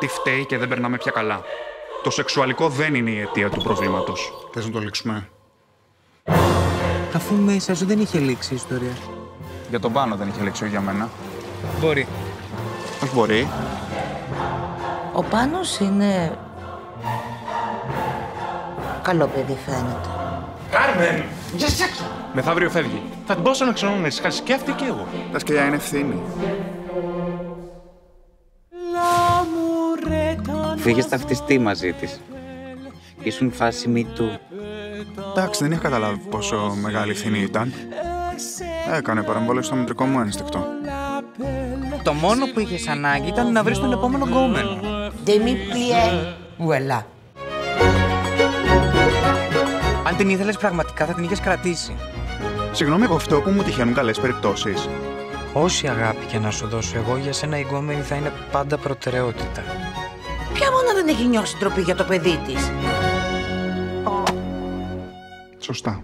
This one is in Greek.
φταίει και δεν περνάμε πια καλά. Το σεξουαλικό δεν είναι η αιτία του προβλήματος. Θες να το λήξουμε? Αφού μέσα σου δεν είχε λήξει η ιστορία. Για τον Πάνο δεν είχε λήξει, για μένα. Μπορεί. Όχι μπορεί. Ο Πάνος είναι... καλό παιδί φαίνεται. Κάρμεν! Για σέξο! Μεθαύριο φεύγει. Θα την πάω να ξανά ησυχάσει και αυτή και εγώ. Τα σκυλιά είναι ευθύνη. Φύγες ταυτιστεί μαζί της. Ήσουν φάση me too. Εντάξει, δεν είχα καταλάβει πόσο μεγάλη ευθύνη ήταν. Έκανε παρεμβόλες στο μητρικό μου ένστικτο. Το μόνο που είχες ανάγκη ήταν να βρεις τον επόμενο γκόμενο. Δεν μη πλιέ. Ουελά. Αν την ήθελες πραγματικά θα την είχες κρατήσει. Συγγνώμη από αυτό που μου τυχαίνουν καλές περιπτώσεις. Όση αγάπη και να σου δώσω εγώ, για σένα η γκόμενη θα είναι πάντα προτεραιότητα. Ποια μόνα δεν έχει νιώσει ντροπή για το παιδί της? Σωστά.